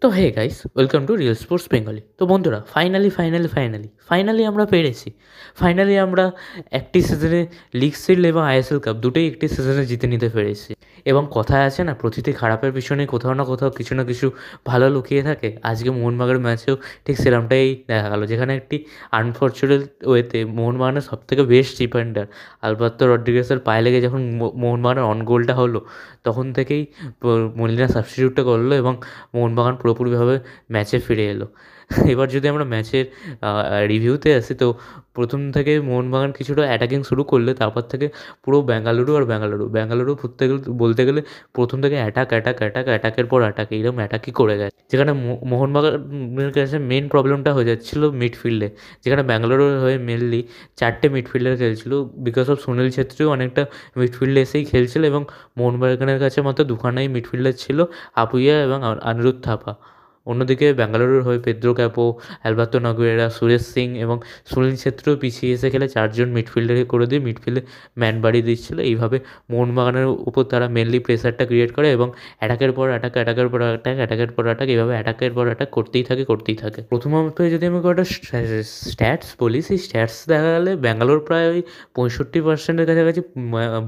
তো hey guys, welcome to real sports Bengali. তো বন্ধুরা, ফাইনালি আমরা পেরেছি। ফাইনালি আমরা একটি সিজনে লিগ শিল্ড এবং আইএসএল কাপ দুটোই একটি সিজনে জিতে নিতে পেরেছি। এবং কথায় আছে না, প্রতিটি খারাপের পিছনে কোথাও না কোথাও কিছু না কিছু ভালো লুকিয়ে থাকে। আজকে মোহনবাগানের ম্যাচেও ঠিক সেরকমটাই দেখা গেল, যেখানে একটি আনফর্চুনেট ওয়েতে মোহনবাগানের সবথেকে বেস্ট ডিফেন্ডার আলবার্তো রড্রিগেসের পায়ে লেগে যখন মোহনবাগানের অন গোলটা হলো, তখন থেকেই মলিনা সাবস্টিটিউটটা করলো এবং মোহনবাগান পুরোপুরিভাবে ম্যাচে ফিরে এলো। এবার যদি আমরা ম্যাচের রিভিউতে আসি, তো প্রথম থেকে মোহনবাগান কিছুটা অ্যাটাকিং শুরু করলে তারপর থেকে পুরো বেঙ্গালুরু বলতে গেলে প্রথম থেকে অ্যাটাকের পর অ্যাটাক, এইরকম অ্যাটাকই করে গেছে। যেখানে মোহনবাগানের কাছে মেন প্রবলেমটা হয়ে যাচ্ছিলো মিডফিল্ডে, যেখানে ব্যাঙ্গালুরুর হয়ে মেনলি 4টে মিডফিল্ডার খেলছিল। বিকজ অফ সুনীল ছেত্রীও অনেকটা মিডফিল্ডে এসেই খেলছিল এবং মোহনবাগানের কাছে মাত্র দুখানাই মিডফিল্ডার ছিল, আপুইয়া এবং অনিরুদ্ধ থাপা। অন্যদিকে ব্যাঙ্গালুরুর হয়ে Pedro Capo, Alberto Noguera, Suresh Singh এবং সুনীল ছেত্রীও পিছিয়ে এসে খেলে 4জন মিডফিল্ডারকে করে দিয়ে মিডফিল্ডে ম্যান বাড়িয়ে দিচ্ছিলো। এইভাবে মোহনবাগানের উপর তারা মেনলি প্রেসারটা ক্রিয়েট করে এবং অ্যাটাকের পর অ্যাটাক এইভাবে অ্যাটাকের পর অ্যাটাক করতেই থাকে। প্রথমত যদি আমি কয়েকটা স্ট্যাটস বলি, সেই স্ট্যাটস দেখা গেলে ব্যাঙ্গালোর প্রায় ওই 65%-এর কাছাকাছি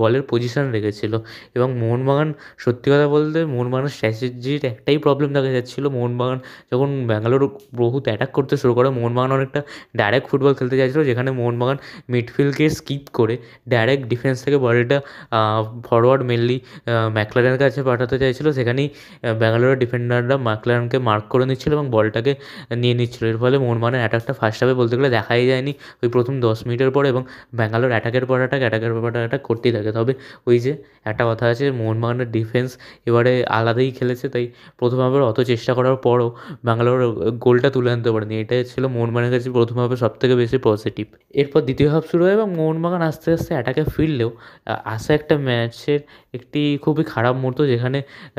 বলের পজিশন রেখেছিল। এবং মোহনবাগান, সত্যি কথা বলতে মোহনবাগানের স্ট্র্যাটেজির একটাই প্রবলেম দেখা যাচ্ছিলো। মোহনবাগান যখন ব্যাঙ্গালোর বহুত অ্যাটাক করতে শুরু করে, মোহনবাগান অনেকটা ডাইরেক্ট ফুটবল খেলতে চাইছিলো, যেখানে মোহনবাগান মিডফিল্ডকে স্কিপ করে ডাইরেক্ট ডিফেন্স থেকে বলটা ফরওয়ার্ড মেনলি ম্যাকলারেনের কাছে পাঠাতে চাইছিলো। সেখানেই ব্যাঙ্গালোরের ডিফেন্ডাররা ম্যাকলারেনকে মার্ক করে নিচ্ছিলো এবং বলটাকে নিয়ে নিচ্ছিলো। এর ফলে মোহনবাগানের অ্যাটাকটা ফার্স্ট হাফে বলতে গেলে দেখাই যায়নি ওই প্রথম 10 মিনিটের পর, এবং ব্যাঙ্গালোর অ্যাটাকের পর অ্যাটাক করতেই থাকে। তবে ওই যে একটা কথা আছে, মোহনবাগানের ডিফেন্স এবারে আলাদাই খেলেছে, তাই প্রথম হাফের অত চেষ্টা করার পরও ব্যাঙ্গালোর গোলটা তুলে আনতে পারেনি। এটাই ছিল মোহনবাগানের কাছে প্রথম হাফে সবথেকে বেশি পজিটিভ। এরপর দ্বিতীয় হাফ শুরু হয় এবং মোহনবাগান আস্তে আস্তে অ্যাটাকে ফিরলেও আসে একটা ম্যাচের একটি খুবই খারাপ মুহূর্ত, যেখানে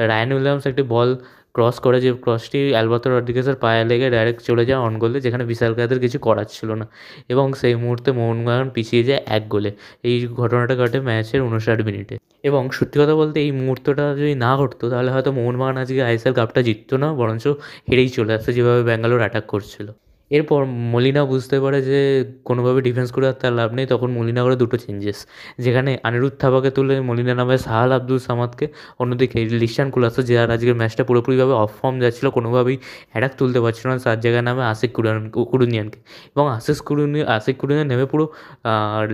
রায়ান উইলিয়ামস একটি বল ক্রস করে, যে ক্রসটি অ্যালবার্তো রড্রিগেসের পায়ে লেগে ডাইরেক্ট চলে যায় অন গোলে, যেখানে বিশাল কাদের কিছু করার ছিল না এবং সেই মুহূর্তে মোহনবাগান পিছিয়ে যায় 1 গোলে। এই ঘটনাটা ঘটে ম্যাচের 59 মিনিটে। এবং সত্যি কথা বলতে এই মুহূর্তটা যদি না ঘটতো, তাহলে হয়তো মোহনবাগান আজকে আইএসএল কাপটা জিততো না, বরঞ্চ হেরেই চলে আসতো, যেভাবে ব্যাঙ্গালোর অ্যাটাক করছিল। এরপর মলিনা বুঝতে পারে যে কোনোভাবে ডিফেন্স করে আর তার লাভ নেই। তখন মলিনা করে দুটো চেঞ্জেস, যেখানে অনিরুদ্ধ থাপাকে তুলে মলিনা নামে সাহাল আব্দুল সামাদকে, অন্যদিকে লিশান কুলাসো, যার আজকের ম্যাচটা পুরোপুরিভাবে অফ ফর্ম যাচ্ছিলো, কোনোভাবেই অ্যাটাক তুলতে পারছিল না, তার জায়গায় নামে আশিক কুরুনিয়ানকে। এবং আশিক কুরুনিয়ান নেমে পুরো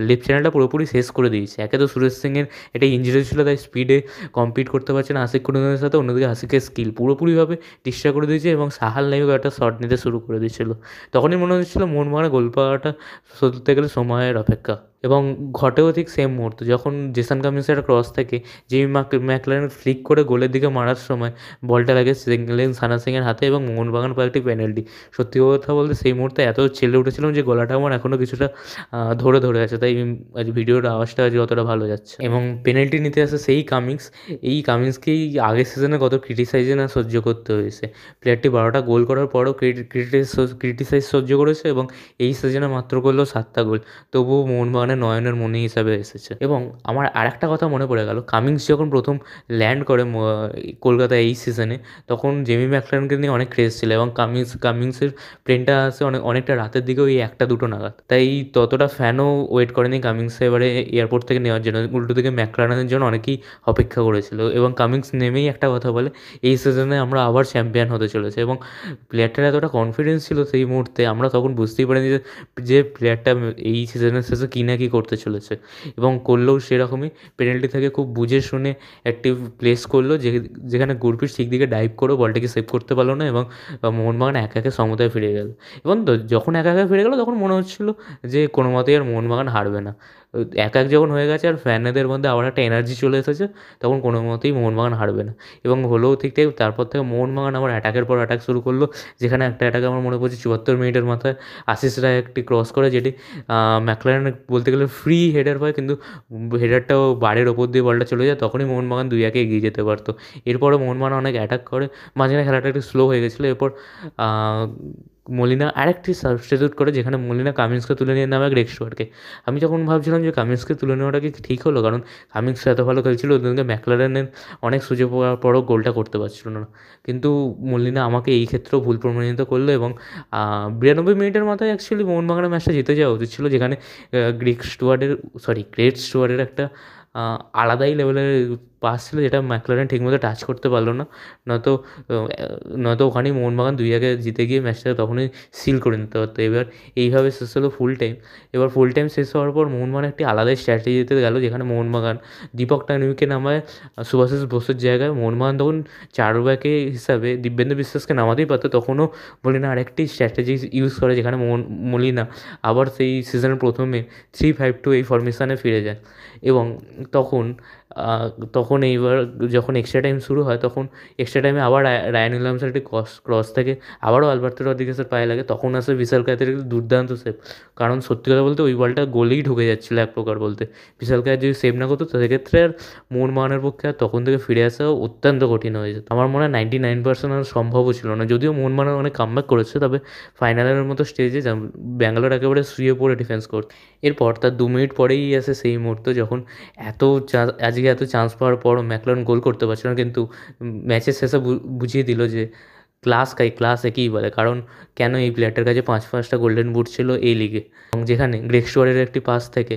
লেফট চ্যানেলটা পুরোপুরি শেষ করে দিয়েছে। একে তো সুরেশ সিংয়ের এটা ইঞ্জুরি ছিল, তাই স্পিডে কম্পিট করতে পারছে না আশিক কুরুনিয়ানের সাথে, অন্যদিকে আশিকের স্কিল পুরোপুরিভাবে ডিস্ট্রয় করে দিয়েছে এবং সাহাল নেমেও একটা শট নিতে শুরু করে দিয়েছিল। তখনই মনে হচ্ছিলো মোহনবাগানের গোল পাওয়াটা ধরতে গেলে সময়ের অপেক্ষা। এবং ঘটেও ঠিক সেম মুহূর্ত, যখন জেসন কামিন্সের একটা ক্রস থেকে জিমি ম্যাকলারেন ফ্লিক করে গোলের দিকে মারার সময় বলটা লাগে সানা সিংয়ের হাতে এবং মোহনবাগান পায় একটি পেনাল্টি। সত্যি কথা বলতে সেই মুহূর্তে এত চেলে উঠেছিলাম যে গলাটা আমার এখনও কিছুটা ধরে আছে, তাই আজ ভিডিওর আওয়াজটা আজ অতটা ভালো যাচ্ছে। এবং পেনাল্টি নিতে আসে সেই কামিন্সকেই আগের সিজনে কত ক্রিটিসাইজে না সহ্য করতে হয়েছে। প্লেয়ারটি 12টা গোল করার পরও ক্রিটিসাইজ সহ্য করেছে এবং এই সিজনে মাত্র করলো 7টা গোল, তবুও মোহনবাগানের নয়নের মণি হিসাবে এসেছে। এবং আমার আরেকটা কথা মনে পড়ে গেল, কামিন্স যখন প্রথম ল্যান্ড করে কলকাতায় এই সিজনে, তখন জেমি ম্যাকলারেনকে নিয়ে অনেক ক্রেজ ছিল এবং কামিন্সের প্লেনটা আসে অনেকটা রাতের দিকে, ওই 1টা-2টো নাগাদ, তাই ততটা ফ্যানও ওয়েট করেনি কামিন্সে এবারে এয়ারপোর্ট থেকে নেওয়ার জন্য। উল্টো দিকে ম্যাকলারেনের জন্য অনেকেই অপেক্ষা করেছিল এবং কামিন্স নেমেই একটা কথা বলে, এই সিজনে আমরা আবার চ্যাম্পিয়ন হতে চলেছে। এবং প্লেয়ারটার এতটা কনফিডেন্স ছিল সেই মুহূর্তে, আমরা তখন বুঝতেই পারিনি যে প্লেয়ারটা এই সিজনের শেষে কী না কী করতে চলেছে। এবং করলেও সেরকমই পেনাল্টি থেকে খুব বুঝে শুনে একটি প্লেস করলো, যেখানে গুরপ্রীত ঠিক দিকে ডাইভ করে বলটাকে সেভ করতে পারলো না এবং মোহনবাগান 1-1 সমতায় ফিরে গেল। এবং যখন 1-1 ফিরে গেলো, তখন মনে হচ্ছিলো যে কোনো মতেই আর মোহনবাগান হারবে না। 1-1 যখন হয়ে গেছে আর ফ্যানেদের মধ্যে আবার একটা এনার্জি চলে এসেছে, তখন কোনো মতেই মোহনবাগান হারবে না। এবং হলেও ঠিক তারপর থেকে মোহনবাগান আবার অ্যাটাকের পর অ্যাটাক শুরু করলো, যেখানে একটা অ্যাটাক আমার মনে পড়ছে 74 মিনিটের মাথায় আশিস রায় একটি ক্রস করে, যেটি ম্যাকলারেন বলতে গেলে ফ্রি হেডার পায়, কিন্তু হেডারটাও বারের ওপর দিয়ে বলটা চলে যায়, তখনই মোহনবাগান 2-1 এগিয়ে যেতে পারতো। এরপরে মোহনবাগান অনেক অ্যাটাক করে, মাঝখানে খেলাটা একটু স্লো হয়ে গেছিলো। এরপর মলিনা আরেকটি সাবস্টিটিউট করে, যেখানে মলিনা কামিন্সকে তুলে নিয়ে নামে গ্রেগ স্টুয়ার্টকে। আমি যখন ভাবছিলাম যে কামিন্সকে তুলে নেওয়াটা কি ঠিক হলো, কারণ কামিন্স এত ভালো খেলছিল, ওদিনকে ম্যাকলারেনের অনেক সুযোগ পাওয়ার পরও গোলটা করতে পারছিল না। কিন্তু মলিনা আমাকে এই ক্ষেত্রেও ভুল প্রমাণিত করলো, এবং 92 মিনিটের মাথায় অ্যাকচুয়ালি মোহনবাগানের ম্যাচটা জিতে যাওয়া উচিত ছিল, যেখানে গ্রেট স্টুয়ার্টের একটা আলাদাই লেভেলের পাস ছিল, যেটা ম্যাকলারেন ঠিকমতো টাচ করতে পারলো না। নয়তো নয়তো ওখানেই মোহনবাগান 2-1 জিতে গিয়ে ম্যাচটা তখনই সিল করে নিতে পারতো। এবার এইভাবে শেষ হলো ফুল টাইম। এবার ফুল টাইম শেষ হওয়ার পর মোহনবাগান একটি আলাদাই স্ট্র্যাটেজিতে গেল, যেখানে মোহনবাগান দীপক টানভিকে নামায় সুভাশিস বোসের জায়গায়। মোহনবাগান তখন 4 ব্যাকে হিসাবে দিব্যেন্দু বিশ্বাসকে নামাতেই পারতো, তখনও মলিনা আরেকটি স্ট্র্যাটেজি ইউজ করে, যেখানে মলিনা আবার সেই সিজনের প্রথমে 3-5-2 এই ফরমেশনে ফিরে যায়। এবং তখন তখন এইবার যখন এক্সট্রা টাইম শুরু হয়, তখন এক্সট্রা টাইমে আবার রায়ান উইলিয়ামসের একটি ক্রস থেকে আবারও আলবার্তো রদ্রিগেজের পায়ে লাগে, তখন আসে বিশাল কায়েতের একটি দুর্দান্ত সেভ। কারণ সত্যি কথা বলতে ওই বলটা গোলেই ঢুকে যাচ্ছিলো এক প্রকার বলতে। বিশাল কায়েত যদি সেভ না করতো, সেক্ষেত্রে আর মোহনবাগানের পক্ষে আর তখন থেকে ফিরে আসা অত্যন্ত কঠিন হয়ে যেত। আমার মনে হয় 99% আর সম্ভবও ছিল না। যদিও মোহনবাগান অনেক কামব্যাক করেছে, তবে ফাইনালের মতো স্টেজে ব্যাঙ্গালোর একেবারে শুয়ে পড়ে ডিফেন্স করত। এরপর তার 2 মিনিট পরেই আসে সেই মুহূর্ত যখন আজকে এত চান্স পাওয়ার পরও ম্যাকলারেন গোল করতে পারছিল না, কিন্তু ম্যাচের শেষে বুঝিয়ে দিল যে ক্লাস একেই বলে। কারণ কেন এই প্লেয়ারটার কাছে 5টা গোল্ডেন বুট ছিল এই লিগে, এবং যেখানে গ্রেগ স্টুয়ার্টের একটি পাস থেকে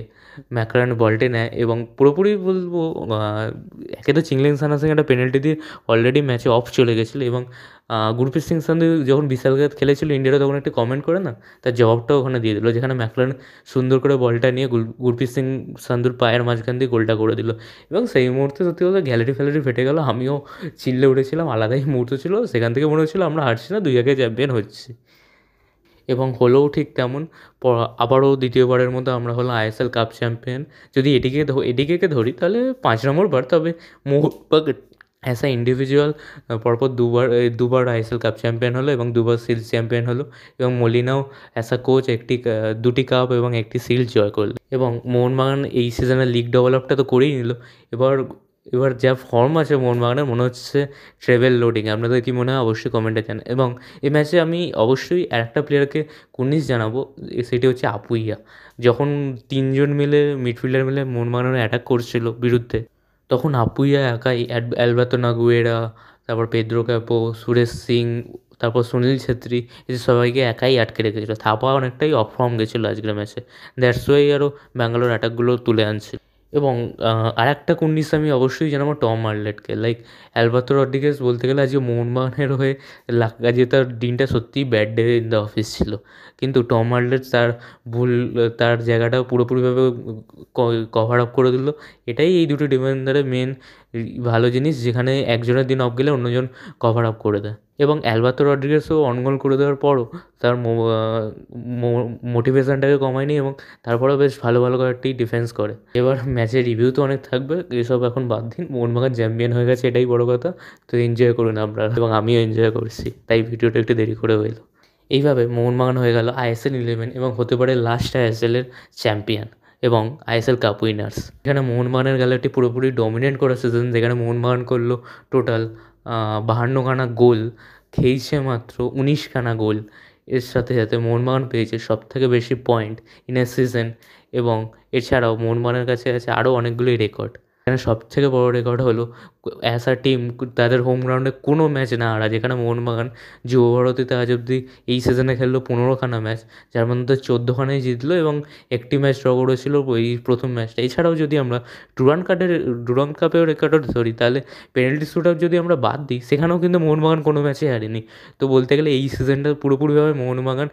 ম্যাকলারেন বলটি নেয়, এবং পুরোপুরি বলবো একে তো চিংলেনসানা সিং একটা পেনাল্টি দিয়ে অলরেডি ম্যাচে অফ চলে গেছিলো, এবং গুরপ্রীত সিং সান্ধু যখন বিশাল কায়েত খেলেছিল ইন্ডিয়াতে, তখন একটি কমেন্ট করে না, তার জবাবটাও ওখানে দিয়ে দিল, যেখানে ম্যাকলারেন সুন্দর করে বলটা নিয়ে গুরপ্রীত সিং সান্ধুর পায়ের মাঝখান দিয়ে গোলটা করে দিল। এবং সেই মুহূর্তে সত্যি কথা গ্যালারি ফ্যালারি ফেটে গেল, আমিও চিল্লে উঠেছিলাম, আলাদাই মুহূর্ত ছিল। সেখান থেকে মনে হচ্ছিলো আমরা হারছি না, 2-1 চ্যাম্পিয়ন হচ্ছি। এবং হলেও ঠিক তেমন। আবারও দ্বিতীয়বারের মতো আমরা হলাম আইএসএল কাপ চ্যাম্পিয়ন। যদি এটিকে ধরি তাহলে 5 নম্বর বার, তবে মোহনবাগান অ্যাজ আ ইন্ডিভিজুয়াল পরপর দুবার আইএসএল কাপ চ্যাম্পিয়ন হলো, এবং 2বার সিরিজ চ্যাম্পিয়ন হলো। এবং মলিনাও অ্যাজ আ কোচ 2টি কাপ এবং 1টি সিরিজ জয় করলো। এবং মোহনবাগান এই সিজনে লিগ ডেভেলপটা তো করেই নিল। এবার এবার যা ফর্ম আছে মোহনবাগানের, মনে হচ্ছে ট্রেভেল লোডিং। আপনাদের কি মনে হয় অবশ্যই কমেন্টে জানান। এবং এই ম্যাচে আমি অবশ্যই আরেকটা প্লেয়ারকে কুর্নিশ জানাবো, সেটি হচ্ছে আপুইয়া। যখন 3জন মিলে মিডফিল্ডার মিলে মোহনবাগানের অ্যাটাক করছিল বিরুদ্ধে, তখন আপুইয়া একাই অ্যালবার্তো নাগুয়েরা, তারপর পেদ্রো ক্যাপো, সুরেশ সিং, তারপর সুনীল ছেত্রী, এদের সবাইকে একাই আটকে রেখেছিল। থাপা অনেকটাই অফ ফর্ম গেছিলো আজকের ম্যাচে, দ্যাটস ওয়াই আরও ব্যাঙ্গালোর অ্যাটাকগুলো তুলে আনছে। এবং আরেকটা কুর্নিশ আমি অবশ্যই জানাবো টম আরলেটকে। অ্যালবার্তো রদ্রিগেজ বলতে গেলে আজকে মোহনবাগানের হয়ে আজকে তার দিনটা সত্যিই bad day in the office ছিল, কিন্তু টম আরলেট তার জায়গাটা পুরোপুরিভাবে কভার আপ করে দিল। এটাই এই দুটো ডিফেন্ডারের মেন ভালো জিনিস, যেখানে একজনের দিন অফ গেলে অন্যজন কভার আপ করে দেয়। এবং অ্যালবার্তো রদ্রিগেজও অন গোল করে দেওয়ার পরও তার মোটিভেশনটাকে কমায়নি, এবং তারপরেও বেশ ভালো ভালো কয়েকটি ডিফেন্স করে। এবার ম্যাচের রিভিউ তো অনেক থাকবে, এসব এখন বাদ দিন। মোহনবাগান চ্যাম্পিয়ন হয়ে গেছে, এটাই বড় কথা। তো এনজয় করুন আপনারা, এবং আমিও এনজয় করছি, তাই ভিডিওটা একটু দেরি করে হইলো। এইভাবে মোহনবাগান হয়ে গেল আইএসএল 11 এবং হতে পারে লাস্ট আইএসএলের চ্যাম্পিয়ন এবং আইএসএল কাপ উইনার্স। এখানে মোহনবাগানের গ্যালারিটি পুরোপুরি ডমিনেট করে সিজন, যেখানে মোহনবাগান করলো টোটাল 52খানা গোল, খেয়েছে মাত্র 19খানা গোল। এর সাথে সাথে মোহনবাগান পেয়েছে সবথেকে বেশি পয়েন্ট ইন এ সিজন, এবং এছাড়াও মোহনবাগানের কাছে আছে আরও অনেকগুলোই রেকর্ড। এখানে সবথেকে বড় রেকর্ড হলো অ্যাজ আ টিম তাদের হোম গ্রাউন্ডে কোনো ম্যাচ না হারা, যেখানে মোহনবাগান যুব ভারতীতে আজ অব্দি এই সিজনে খেললো 15খানা ম্যাচ, যার মধ্যে 14খানাই জিতলো এবং একটি ম্যাচ ড্র করেছিল এই প্রথম ম্যাচটা। এছাড়াও যদি আমরা ডুরান্ড কাপেও রেকর্ড ধরি, তাহলে পেনাল্টি শ্যুট আউট যদি আমরা বাদ দিই, সেখানেও কিন্তু মোহনবাগান কোনো ম্যাচে হারেনি। তো বলতে গেলে এই সিজনটা পুরোপুরিভাবে মোহনবাগান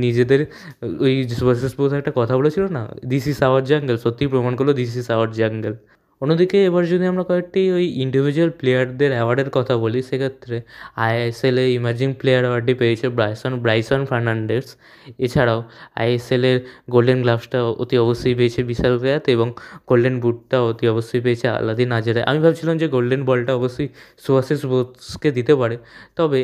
নিজেদের ওই সুভাশিস বোস একটা কথা বলেছিল না, দিস ইজ আওয়ার জাঙ্গল, সত্যিই প্রমাণ করলো দিস ইজ আওয়ার জাঙ্গল। অন্যদিকে এবার যদি আমরা কয়েকটি ওই ইন্ডিভিজুয়াল প্লেয়ারদের অ্যাওয়ার্ডের কথা বলি, সেক্ষেত্রে আইএসএলে ইমার্জিং প্লেয়ার অ্যাওয়ার্ডটি পেয়েছে ব্রাইসন ফার্নান্ডেস। এছাড়াও আইএসএলের গোল্ডেন গ্লাভসটা অতি অবশ্যই পেয়েছে বিশাল কায়েত, এবং গোল্ডেন বুটটা অতি অবশ্যই পেয়েছে আলাদিন আজহারে। আমি ভাবছিলাম যে গোল্ডেন বলটা অবশ্যই সুভাশিস বোসকে দিতে পারে, তবে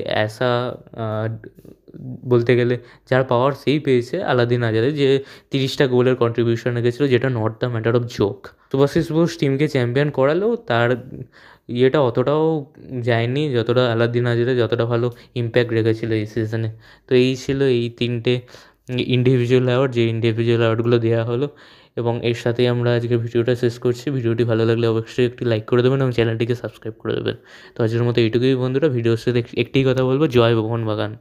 বলতে গেলে যার পাওয়ার সেই পেয়েছে আলাদিন আজহারে, যে 30টা গোলের কন্ট্রিবিউশন রেখেছিল, যেটা not the matter of joke. Subhasish Bose টিমকে চ্যাম্পিয়ন করালেও তার ইয়েটা অতটাও যায়নি যতটা আলাউদ্দিন আজরা যতটা ভালো ইমপ্যাক্ট রেখেছিল এই সিজনে। তো এই ছিল এই 3টে ইন্ডিভিজুয়াল অ্যাওয়ার্ড, যে ইন্ডিভিজুয়াল অ্যাওয়ার্ডগুলো দেওয়া হলো। এবং এর সাথেই আমরা আজকের ভিডিওটা শেষ করছি। ভিডিওটি ভালো লাগলে অবশ্যই একটি লাইক করে দেবেন এবং চ্যানেলটিকে সাবস্ক্রাইব করে দেবেন। তো আজকের মতো এইটুকুই বন্ধুরা, ভিডিওর সাথে একটিই কথা বলবো, জয় মোহনবাগান।